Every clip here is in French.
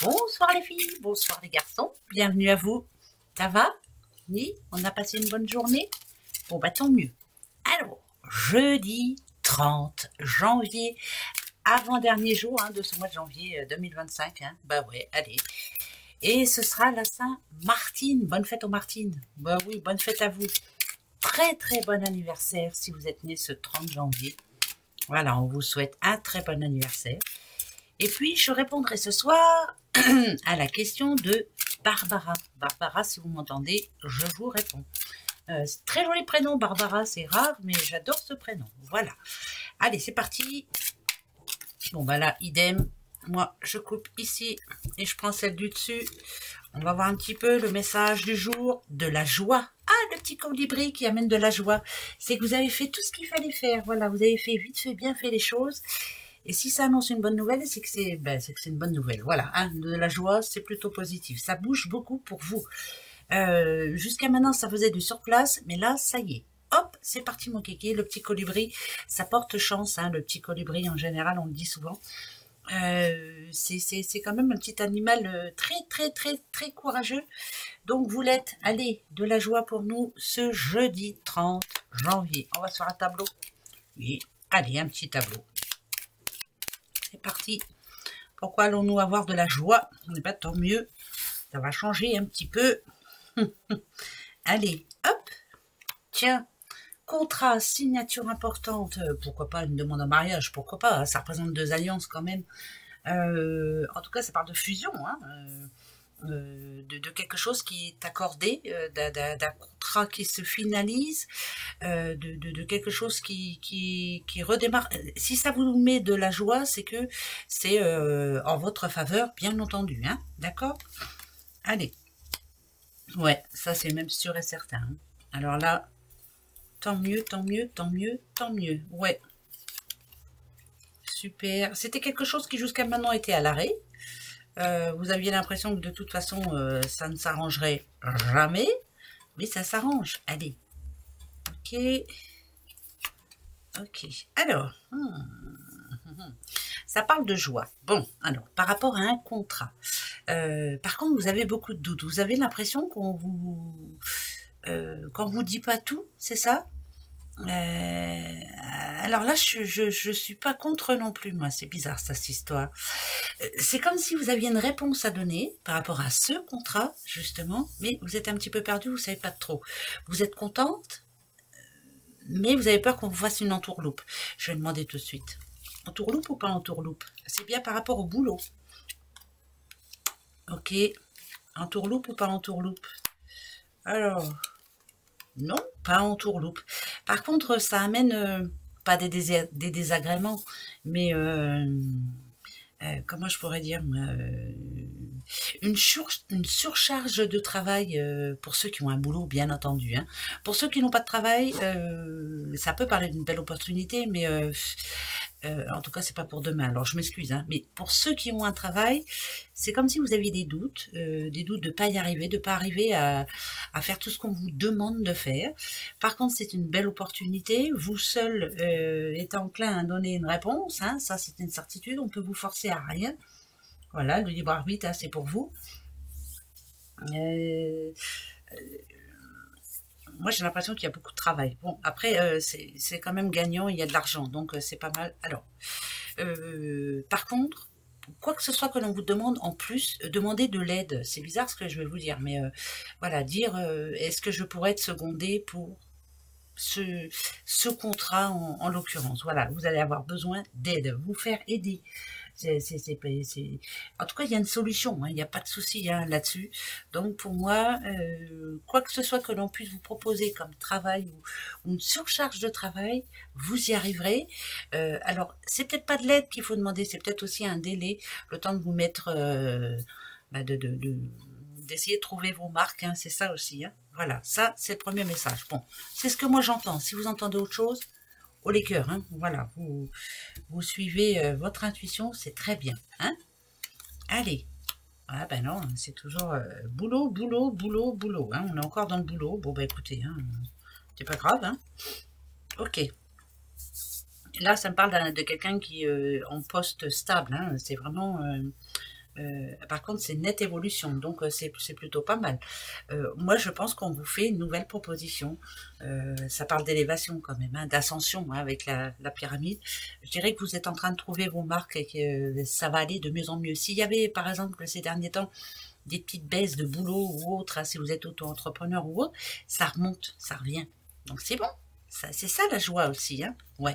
Bonsoir les filles, bonsoir les garçons, bienvenue à vous. Ça va? Oui, on a passé une bonne journée? Bon bah tant mieux. Alors, jeudi 30 janvier, avant-dernier jour de ce mois de janvier 2025. Bah ouais, allez. Et ce sera la Saint-Martine. Bonne fête aux Martines. Bah oui, bonne fête à vous. Très très bon anniversaire si vous êtes né ce 30 janvier. Voilà, on vous souhaite un très bon anniversaire. Et puis, je répondrai ce soir à la question de Barbara. Barbara, si vous m'entendez, je vous réponds. Très joli prénom, Barbara, c'est rare, mais j'adore ce prénom. Voilà. Allez, c'est parti. Bon, bah là, idem. Moi, je coupe ici et je prends celle du dessus. On va voir un petit peu le message du jour de la joie. Ah, le petit colibri qui amène de la joie. C'est que vous avez fait tout ce qu'il fallait faire. Voilà, vous avez fait vite fait, bien fait les choses. Et si ça annonce une bonne nouvelle, c'est que c'est une bonne nouvelle. Voilà, de la joie, c'est plutôt positif. Ça bouge beaucoup pour vous. Jusqu'à maintenant, ça faisait du surplace, mais là, ça y est. Hop, c'est parti mon kéké, le petit colibri, ça porte chance, le petit colibri en général, on le dit souvent. C'est quand même un petit animal très courageux. Donc vous l'êtes, allez, de la joie pour nous ce jeudi 30 janvier. On va sur un tableau. Oui, allez, un petit tableau. C'est parti. Pourquoi allons-nous avoir de la joie? Eh bien, tant mieux. Ça va changer un petit peu. Allez, hop. Tiens, contrat, signature importante. Pourquoi pas une demande en mariage? Pourquoi pas? Ça représente 2 alliances quand même. En tout cas, ça parle de fusion. De quelque chose qui est accordé, d'un contrat qui se finalise, de quelque chose qui redémarre. Si ça vous met de la joie, c'est que c'est en votre faveur, bien entendu. D'accord? Allez. Ouais, ça c'est même sûr et certain. Alors là, tant mieux, tant mieux, tant mieux, tant mieux. Ouais. Super. C'était quelque chose qui jusqu'à maintenant était à l'arrêt. Vous aviez l'impression que de toute façon, ça ne s'arrangerait jamais, mais ça s'arrange. Allez. Ok. Ok. Alors, ça parle de joie. Bon, alors, par rapport à un contrat. Par contre, vous avez beaucoup de doutes. Vous avez l'impression qu'on vous dit pas tout, c'est ça? Alors là, je suis pas contre non plus, moi. C'est bizarre, ça, cette histoire. C'est comme si vous aviez une réponse à donner par rapport à ce contrat, justement, mais vous êtes un petit peu perdu, vous savez pas trop. Vous êtes contente, mais vous avez peur qu'on vous fasse une entourloupe. Je vais demander tout de suite. Entourloupe ou pas entourloupe? C'est bien par rapport au boulot. Ok. Entourloupe ou pas entourloupe? Alors, non, pas entourloupe. Par contre, ça amène pas des désagréments, mais comment je pourrais dire, une surcharge de travail pour ceux qui ont un boulot, bien entendu. Pour ceux qui n'ont pas de travail, ça peut parler d'une belle opportunité, mais en tout cas, c'est pas pour demain. Alors, je m'excuse, mais pour ceux qui ont un travail, c'est comme si vous aviez des doutes de pas y arriver, de pas arriver à faire tout ce qu'on vous demande de faire. Par contre, c'est une belle opportunité. Vous seul êtes enclin à donner une réponse, ça c'est une certitude. On peut vous forcer à rien. Voilà, le libre arbitre, c'est pour vous. Moi, j'ai l'impression qu'il y a beaucoup de travail. Bon, après, c'est quand même gagnant, il y a de l'argent, donc c'est pas mal. Alors, par contre, quoi que ce soit que l'on vous demande en plus, demandez de l'aide. C'est bizarre ce que je vais vous dire, mais voilà, dire est-ce que je pourrais être secondée pour ce contrat en l'occurrence. Voilà, vous allez avoir besoin d'aide, vous faire aider. En tout cas, il y a une solution, il n'y a pas de souci là-dessus. Donc pour moi, quoi que ce soit que l'on puisse vous proposer comme travail ou une surcharge de travail, vous y arriverez. Alors, c'est peut-être pas de l'aide qu'il faut demander, c'est peut-être aussi un délai, le temps de vous mettre, d'essayer de trouver vos marques, c'est ça aussi. Voilà, ça c'est le premier message. Bon, c'est ce que moi j'entends. Si vous entendez autre chose, haut les cœurs, voilà, vous suivez votre intuition, c'est très bien. Allez, ah ben non, c'est toujours boulot, boulot, boulot, boulot. On est encore dans le boulot. Bon bah écoutez, c'est pas grave. Ok. Là, ça me parle de quelqu'un qui est en poste stable. C'est vraiment Par contre, c'est nette évolution, donc c'est plutôt pas mal. Moi, je pense qu'on vous fait une nouvelle proposition. Ça parle d'élévation quand même, hein, d'ascension, hein, avec la pyramide. Je dirais que vous êtes en train de trouver vos marques et que ça va aller de mieux en mieux. S'il y avait, par exemple, ces derniers temps, des petites baisses de boulot ou autre, hein, si vous êtes auto-entrepreneur ou autre, ça remonte, ça revient. Donc c'est bon. C'est ça la joie aussi, hein. Ouais.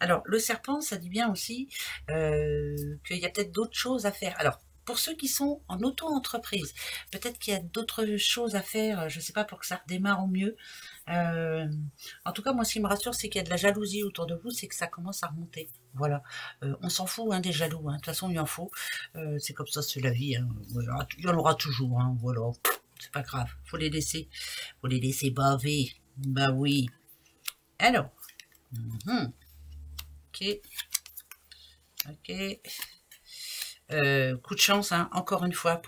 Alors, le serpent, ça dit bien aussi qu'il y a peut-être d'autres choses à faire. Alors, pour ceux qui sont en auto-entreprise, peut-être qu'il y a d'autres choses à faire, je ne sais pas, pour que ça redémarre au mieux. En tout cas, moi, ce qui me rassure, c'est qu'il y a de la jalousie autour de vous, c'est que ça commence à remonter. Voilà. On s'en fout, hein, des jaloux, hein. De toute façon, il en faut. C'est comme ça, c'est la vie, hein. Il y en aura toujours, hein. Voilà. C'est pas grave. Faut les laisser baver. Bah oui. Alors. Ok. Coup de chance, hein, encore une fois.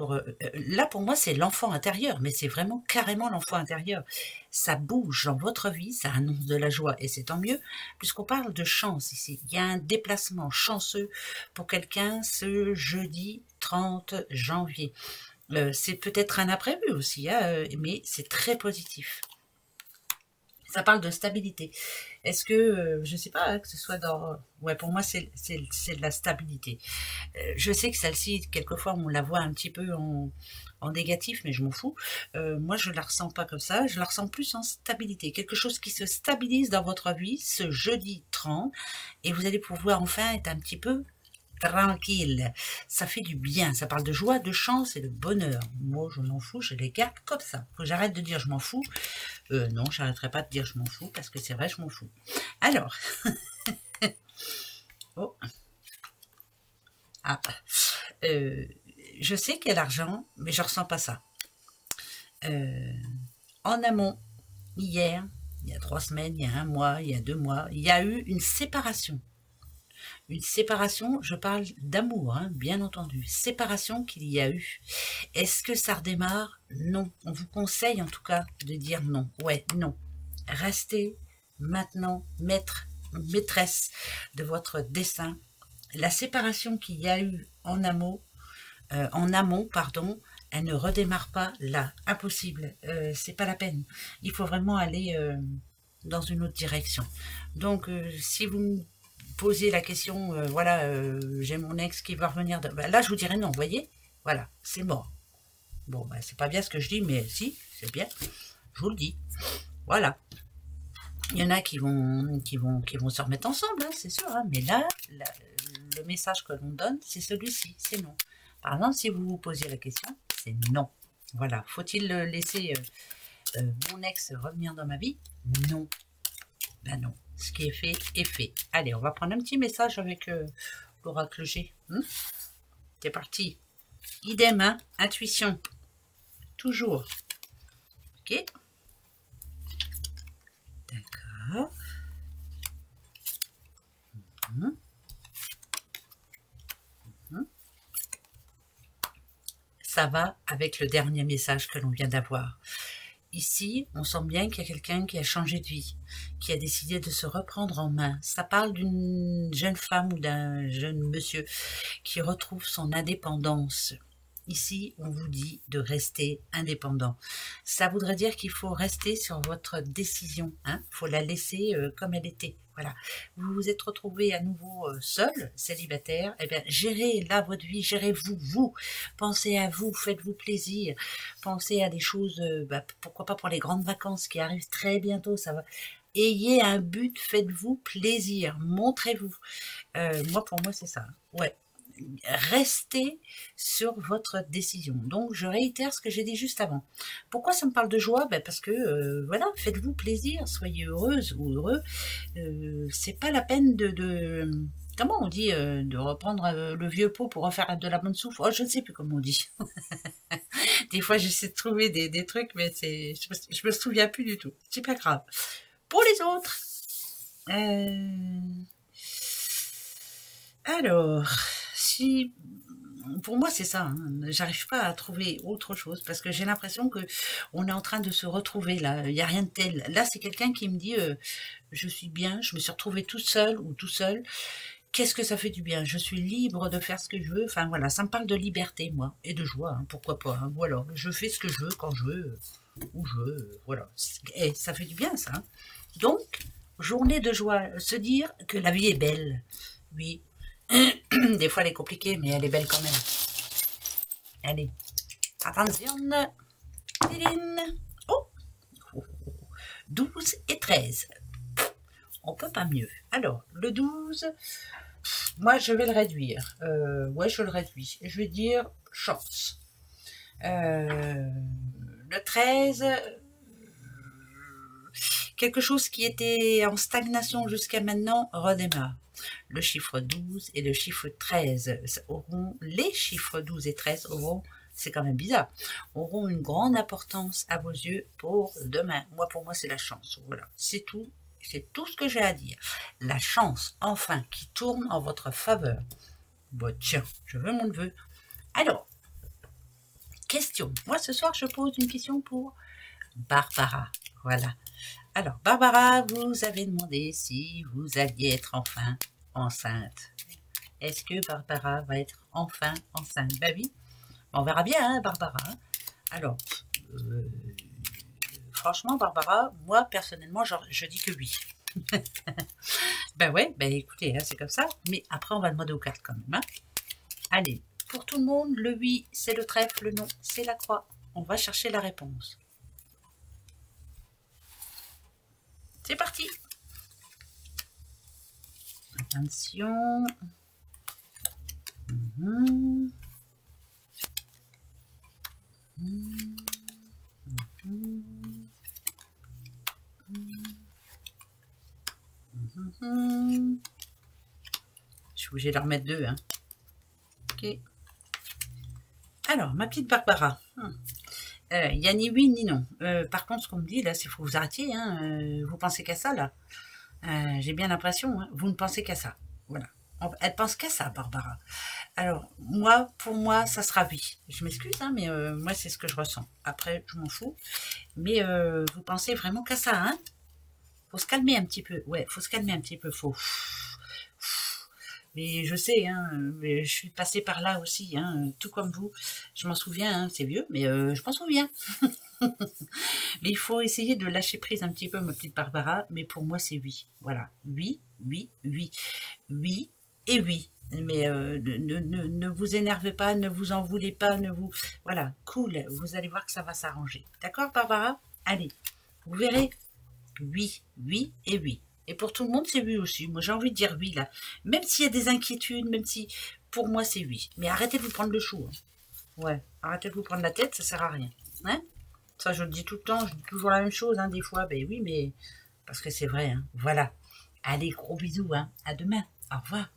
Là, pour moi, c'est l'enfant intérieur, mais c'est vraiment carrément l'enfant intérieur. Ça bouge dans votre vie, ça annonce de la joie, et c'est tant mieux, puisqu'on parle de chance ici. Il y a un déplacement chanceux pour quelqu'un ce jeudi 30 janvier. C'est peut-être un imprévu aussi, hein, mais c'est très positif. Ça parle de stabilité. Est-ce que, je sais pas, hein, que ce soit dans... Ouais, pour moi, c'est de la stabilité. Je sais que celle-ci, quelquefois, on la voit un petit peu en négatif, mais je m'en fous. Moi, je la ressens pas comme ça. Je la ressens plus en stabilité. Quelque chose qui se stabilise dans votre vie ce jeudi 30. Et vous allez pouvoir enfin être un petit peu tranquille. Ça fait du bien. Ça parle de joie, de chance et de bonheur. Moi, je m'en fous. Je les garde comme ça. Faut que j'arrête de dire je m'en fous. Non, j'arrêterai pas de dire je m'en fous parce que c'est vrai, je m'en fous. Alors, oh. Ah, je sais qu'il y a l'argent, mais je ressens pas ça. En amont, hier, il y a 3 semaines, il y a 1 mois, il y a 2 mois, il y a eu une séparation. Une séparation, je parle d'amour, hein, bien entendu. Séparation qu'il y a eu. Est-ce que ça redémarre? Non. On vous conseille en tout cas de dire non. Ouais, non. Restez maintenant maîtresse de votre destin. La séparation qu'il y a eu en amont, elle ne redémarre pas là. Impossible. C'est pas la peine. Il faut vraiment aller dans une autre direction. Donc, si vous me posez la question, voilà, j'ai mon ex qui va revenir, là je vous dirais non, vous voyez, voilà, c'est mort. Bon, bah, c'est pas bien ce que je dis, mais si, c'est bien, je vous le dis, voilà. Il y en a qui vont se remettre ensemble, hein, c'est sûr, hein, mais là, le message que l'on donne, c'est celui-ci, c'est non. Par exemple, si vous vous posiez la question, c'est non. Voilà, faut-il laisser mon ex revenir dans ma vie? Non. Ben non. Ce qui est fait est fait. Allez, on va prendre un petit message avec l'oracle G. C'est parti. Idem, hein, intuition. Toujours. Ok. D'accord. Ça va avec le dernier message que l'on vient d'avoir. Ici, on sent bien qu'il y a quelqu'un qui a changé de vie, qui a décidé de se reprendre en main. Ça parle d'une jeune femme ou d'un jeune monsieur qui retrouve son indépendance. Ici, on vous dit de rester indépendant. Ça voudrait dire qu'il faut rester sur votre décision. Il faut la laisser comme elle était. Voilà. Vous vous êtes retrouvé à nouveau seul, célibataire. Eh bien, gérez là votre vie, gérez-vous, vous. Pensez à vous, faites-vous plaisir. Pensez à des choses, pourquoi pas pour les grandes vacances qui arrivent très bientôt. Ça va. Ayez un but, faites-vous plaisir, montrez-vous. Pour moi, c'est ça. Ouais. Restez sur votre décision. Donc, je réitère ce que j'ai dit juste avant. Pourquoi ça me parle de joie? Parce que, voilà, faites-vous plaisir, soyez heureuse ou heureux. C'est pas la peine comment on dit, de reprendre le vieux pot pour refaire de la bonne souffle. Oh, je ne sais plus comment on dit. Des fois, j'essaie de trouver des trucs, mais je me souviens plus du tout. C'est pas grave. Pour les autres, alors, si pour moi c'est ça, hein. J'arrive pas à trouver autre chose parce que j'ai l'impression que on est en train de se retrouver là, il n'y a rien de tel. Là c'est quelqu'un qui me dit je suis bien, je me suis retrouvée toute seule ou tout seul qu'est-ce que ça fait du bien. Je suis libre de faire ce que je veux. Enfin, voilà, ça me parle de liberté, moi, et de joie, hein, pourquoi pas. Hein, voilà, je fais ce que je veux, quand je veux, où je veux, voilà. Et ça fait du bien, ça. Hein. Donc, journée de joie, se dire que la vie est belle. Oui, des fois elle est compliquée, mais elle est belle quand même. Allez, attention. Oh, 12 et 13. On peut pas mieux. Alors, le 12, moi je vais le réduire. Ouais, je le réduis. Je vais dire chance. Le 13, quelque chose qui était en stagnation jusqu'à maintenant redémarre. Le chiffre 12 et le chiffre 13 auront, les chiffres 12 et 13 auront, c'est quand même bizarre, auront une grande importance à vos yeux pour demain. Moi, pour moi, c'est la chance. Voilà, c'est tout. C'est tout ce que j'ai à dire. La chance, enfin, qui tourne en votre faveur. Bon, tiens, je veux mon neveu. Alors, question. Moi, ce soir, je pose une question pour Barbara. Voilà. Alors, Barbara, vous avez demandé si vous alliez être enfin enceinte. Est-ce que Barbara va être enfin enceinte? Bah oui, on verra bien, hein, Barbara. Alors, franchement, Barbara, moi, personnellement, je dis que oui. Ben ouais, ben écoutez, hein, c'est comme ça. Mais après, on va demander aux cartes quand même. Hein. Allez, pour tout le monde, le oui, c'est le trèfle, le non, c'est la croix. On va chercher la réponse. C'est parti. Attention. Je suis obligée de leur mettre deux. Hein. Ok. Alors, ma petite Barbara. Il n'y a ni oui ni non. Par contre, ce qu'on me dit, là, c'est qu'il faut vous arrêter. Hein. Vous pensez qu'à ça, là. J'ai bien l'impression. Hein. Vous ne pensez qu'à ça. Voilà. Elle pense qu'à ça, Barbara. Alors, moi, pour moi, ça sera oui. Je m'excuse, hein, mais moi, c'est ce que je ressens. Après, je m'en fous. Mais vous pensez vraiment qu'à ça, hein? Faut se calmer un petit peu. Ouais, faut se calmer un petit peu. Faut... Mais je sais, hein, je suis passée par là aussi, hein, tout comme vous. Je m'en souviens, hein, c'est vieux, mais je m'en souviens. Mais il faut essayer de lâcher prise un petit peu, ma petite Barbara. Mais pour moi, c'est oui. Voilà. Oui, oui, oui. Oui et oui. Mais ne vous énervez pas, ne vous en voulez pas, ne vous... Voilà, cool. Vous allez voir que ça va s'arranger. D'accord, Barbara? Allez, vous verrez. Oui, oui et oui. Et pour tout le monde, c'est oui aussi. Moi, j'ai envie de dire oui, là. Même s'il y a des inquiétudes, même si... Pour moi, c'est oui. Mais arrêtez de vous prendre le chou. Hein. Ouais, arrêtez de vous prendre la tête, ça sert à rien. Hein? Ça, je le dis tout le temps. Je dis toujours la même chose, hein, des fois. Ben oui, mais... Parce que c'est vrai, hein. Voilà. Allez, gros bisous, hein. À demain. Au revoir.